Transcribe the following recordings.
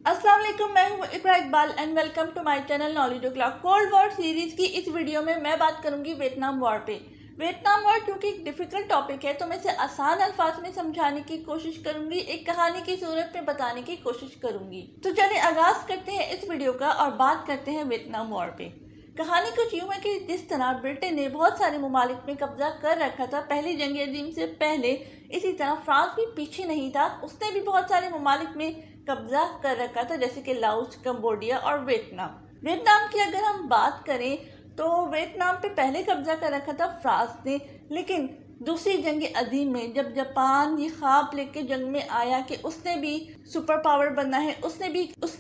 अस्सलाम वालेकुम, मैं हूँ Iqra Iqbal and welcome to my channel knowledge ओ क्लॉक। कोल्ड वॉर सीरीज़ की इस वीडियो में मैं बात करूँगी वियतनाम वॉर पे। वियतनाम वॉर क्योंकि एक डिफ़िकल्ट टॉपिक है तो मैं इसे आसान अल्फाज में समझाने की कोशिश करूँगी, एक कहानी की सूरत में बताने की कोशिश करूँगी। तो चलिए आगाज़ करते हैं इस वीडियो का और बात करते हैं वियतनाम वॉर पे। कहानी कुछ यूँ है कि जिस तरह ब्रिटेन ने बहुत सारे ममालिक में कब्जा कर रखा था पहली जंग अज़ीम से पहले, इसी तरह फ्रांस भी पीछे नहीं था। उसने भी बहुत सारे ममालिक में कब्जा कर रखा था, जैसे कि लाओस, कंबोडिया और वियतनाम। वियतनाम की अगर हम बात करें तो वियतनाम पे पहले कब्जा कर रखा था फ्रांस ने, लेकिन दूसरी जंग अज़ीम में जब जापान ये ख्वाब लेके जंग में आया कि उसने भी सुपर पावर बनना है, उसने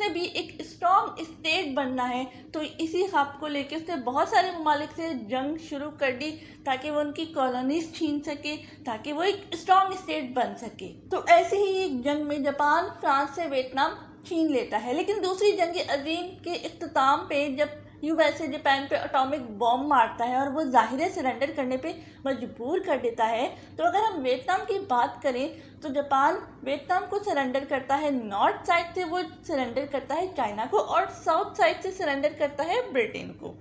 भी एक स्ट्रॉन्ग स्टेट बनना है, तो इसी ख्वाब को लेके उसने बहुत सारे ममालिक से जंग शुरू कर दी ताकि वो उनकी कॉलोनीज छीन सके, ताकि वो एक स्ट्रॉन्ग स्टेट बन सके। तो ऐसे ही एक जंग में जापान फ्रांस से वियतनाम छीन लेता है। लेकिन दूसरी जंग अज़ीम के इख्तिताम पे जब यूएसए जापान पे एटॉमिक बॉम्ब मारता है और वो ज़ाहिर सरेंडर करने पे मजबूर कर देता है, तो अगर हम वियतनाम की बात करें तो जापान वियतनाम को सरेंडर करता है, नॉर्थ साइड से वो सरेंडर करता है चाइना को और साउथ साइड से सरेंडर करता है ब्रिटेन को।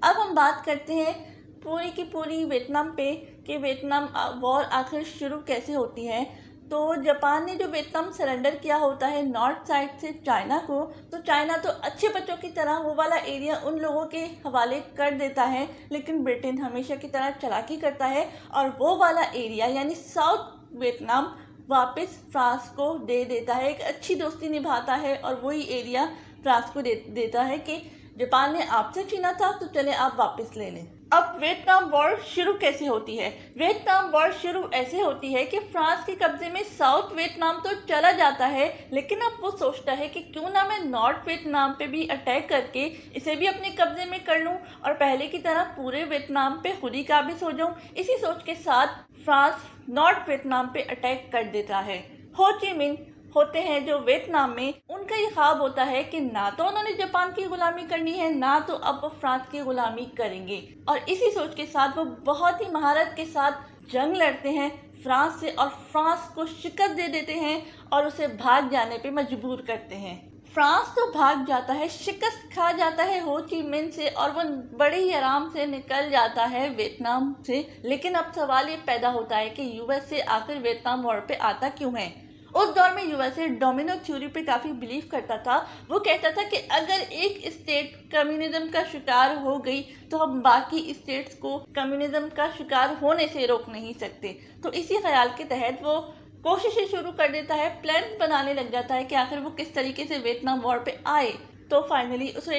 अब हम बात करते हैं पूरी की पूरी वियतनाम पे कि वियतनाम वॉर आखिर शुरू कैसे होती है। तो जापान ने जो वियतनाम सरेंडर किया होता है नॉर्थ साइड से चाइना को, तो चाइना तो अच्छे बच्चों की तरह वो वाला एरिया उन लोगों के हवाले कर देता है, लेकिन ब्रिटेन हमेशा की तरह चालाकी करता है और वो वाला एरिया यानी साउथ वियतनाम वापस फ्रांस को दे देता है। एक अच्छी दोस्ती निभाता है और वही एरिया फ्रांस को देता है कि जापान ने आपसे छीना था तो चले आप वापस ले लें। अब वियतनाम वॉर शुरू कैसे होती है? वियतनाम वॉर शुरू ऐसे होती है कि फ्रांस के कब्जे में साउथ वियतनाम तो चला जाता है, लेकिन अब वो सोचता है कि क्यों ना मैं नॉर्थ वियतनाम पे भी अटैक करके इसे भी अपने कब्जे में कर लूं और पहले की तरह पूरे वियतनाम पे खुद ही काबिज हो जाऊं। इसी सोच के साथ फ्रांस नॉर्थ वियतनाम पे अटैक कर देता है। हो ची मिन्ह होते हैं जो वियतनाम में, उनका ये ख्वाब होता है कि ना तो उन्होंने जापान की गुलामी करनी है, ना तो अब वो फ्रांस की गुलामी करेंगे, और इसी सोच के साथ वो बहुत ही महारत के साथ जंग लड़ते हैं फ्रांस से और फ्रांस को शिकस्त दे देते हैं और उसे भाग जाने पे मजबूर करते हैं। फ्रांस तो भाग जाता है, शिकस्त खा जाता है हो ची मिन्ह से और वो बड़े ही आराम से निकल जाता है वियतनाम से। लेकिन अब सवाल ये पैदा होता है कि यूएसए आखिर वियतनाम वॉर पे आता क्यों है? उस दौर में यूएसए डोमिनो थ्योरी पे काफ़ी बिलीव करता था। वो कहता था कि अगर एक स्टेट कम्युनिज्म का शिकार हो गई तो हम बाकी स्टेट्स को कम्युनिज्म का शिकार होने से रोक नहीं सकते। तो इसी ख्याल के तहत वो कोशिशें शुरू कर देता है, प्लान बनाने लग जाता है कि आखिर वो किस तरीके से वियतनाम वॉर पे आए। तो फाइनली उसे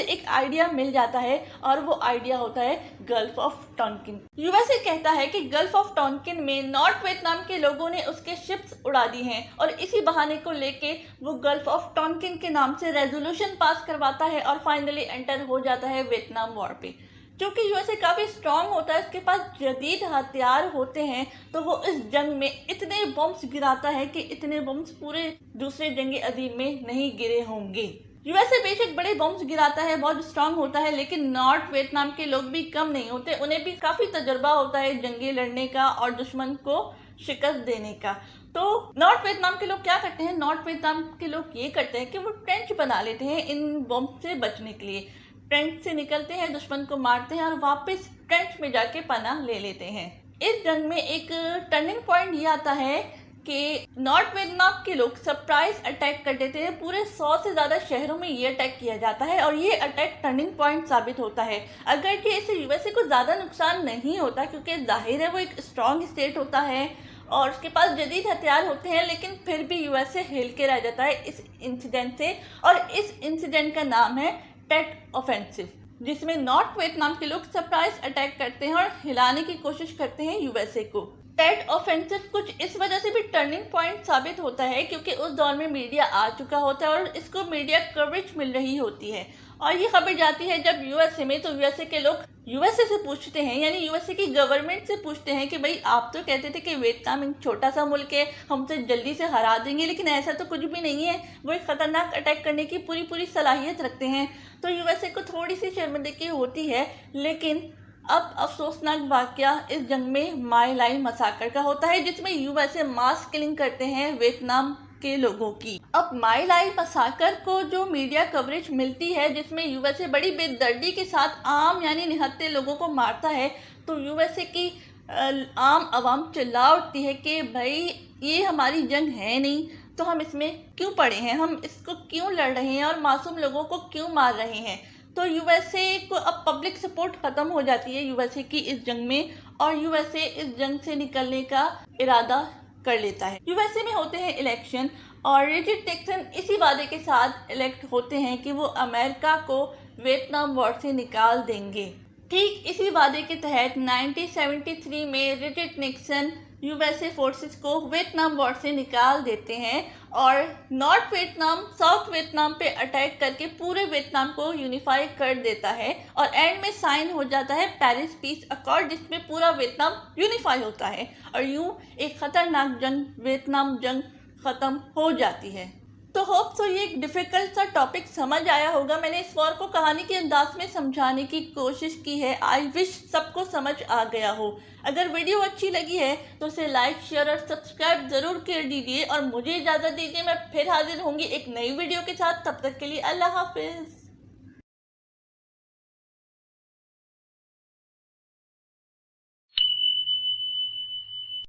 एक आइडिया मिल जाता है और वो आइडिया होता है गल्फ ऑफ टॉनकिन। यूएसए कहता है कि गल्फ ऑफ टॉनकिन में नॉर्थ वियतनाम के लोगों ने उसके शिप्स उड़ा दी हैं और इसी बहाने को लेके वो गल्फ ऑफ टॉनकिन के नाम से रेजोल्यूशन पास करवाता है और फाइनली एंटर हो जाता है वियतनाम वॉर पे। क्योंकि यूएसए काफ़ी स्ट्रांग होता है, उसके पास जदीद हथियार होते हैं, तो वो इस जंग में इतने बम्स गिराता है कि इतने बम्स पूरे दूसरे जंग अज़ीम में नहीं गिरे होंगे। यूएसए बेशक बड़े बम्स गिराता है, बहुत स्ट्रांग होता है, लेकिन नॉर्थ वियतनाम के लोग भी कम नहीं होते, उन्हें भी काफ़ी तजर्बा होता है जंगे लड़ने का और दुश्मन को शिकस्त देने का। तो नॉर्थ वियतनाम के लोग क्या करते हैं? नॉर्थ वियतनाम के लोग ये करते हैं कि वो ट्रेंच बना लेते हैं इन बम से बचने के लिए। ट्रेंच से निकलते हैं, दुश्मन को मारते हैं और वापस ट्रेंच में जाके पनाह ले लेते हैं। इस जंग में एक टर्निंग पॉइंट ये आता है कि नॉर्थ वियतनाम के लोग सरप्राइज अटैक कर देते हैं। पूरे 100 से ज़्यादा शहरों में ये अटैक किया जाता है और ये अटैक टर्निंग पॉइंट साबित होता है। अगर कि इससे यूएसए को ज़्यादा नुकसान नहीं होता, क्योंकि जाहिर है वो एक स्ट्रॉन्ग स्टेट होता है और उसके पास जदीद हथियार होते हैं, लेकिन फिर भी यूएसए हिल के रह जाता है इस इंसिडेंट से। और इस इंसिडेंट का नाम है टेट ऑफेंसिव, जिसमें नॉर्थ वियतनाम के लोग सरप्राइज अटैक करते हैं और हिलाने की कोशिश करते हैं यूएसए को। टेट ऑफेंसिव कुछ इस वजह से भी टर्निंग पॉइंट साबित होता है क्योंकि उस दौर में मीडिया आ चुका होता है और इसको मीडिया कवरेज मिल रही होती है और ये खबर जाती है जब यूएसए में, तो यूएसए के लोग यूएसए से पूछते हैं, यानी यूएसए की गवर्नमेंट से पूछते हैं कि भाई आप तो कहते थे कि वियतनाम एक छोटा सा मुल्क है, हमसे जल्दी से हरा देंगे, लेकिन ऐसा तो कुछ भी नहीं है, वो एक खतरनाक अटैक करने की पूरी सलाहियत रखते हैं। तो यूएसए को थोड़ी सी शर्मिंदगी होती है। लेकिन अब अफसोसनाक वाकया इस जंग में माई लाई मसाकर का होता है, जिसमें यूएसए मास किलिंग करते हैं वियतनाम के लोगों की। अब माई लाइफ मसाकर को जो मीडिया कवरेज मिलती है, जिसमें यूएसए बड़ी बेदर्दी के साथ आम यानी निहत्थे लोगों को मारता है, तो यूएसए की आम आवाम चिल्ला उठती है कि भाई ये हमारी जंग है नहीं, तो हम इसमें क्यों पड़े हैं, हम इसको क्यों लड़ रहे हैं और मासूम लोगों को क्यों मार रहे हैं। तो यूएसए को अब पब्लिक सपोर्ट ख़त्म हो जाती है यूएसए की इस जंग में, और यूएसए इस जंग से निकलने का इरादा कर लेता है। यूएसए में होते हैं इलेक्शन, और रिचर्ड निक्सन इसी वादे के साथ इलेक्ट होते हैं कि वो अमेरिका को वियतनाम वॉर से निकाल देंगे। ठीक इसी वादे के तहत 1973 में रिचर्ड निक्सन यूएसए फोर्सेस को वियतनाम वॉर से निकाल देते हैं और नॉर्थ वियतनाम साउथ वियतनाम पे अटैक करके पूरे वियतनाम को यूनिफाई कर देता है, और एंड में साइन हो जाता है पेरिस पीस अकॉर्ड, जिसमें पूरा वियतनाम यूनिफाई होता है और यूं एक खतरनाक जंग वियतनाम जंग ख़त्म हो जाती है। तो होप सो ये एक डिफ़िकल्ट सा टॉपिक समझ आया होगा। मैंने इस वॉर को कहानी के अंदाज में समझाने की कोशिश की है। आई विश सबको समझ आ गया हो। अगर वीडियो अच्छी लगी है तो उसे लाइक, शेयर और सब्सक्राइब ज़रूर कर दीजिए, और मुझे इजाज़त दीजिए। मैं फिर हाजिर होंगी एक नई वीडियो के साथ। तब तक के लिए अल्लाह हाफिज़।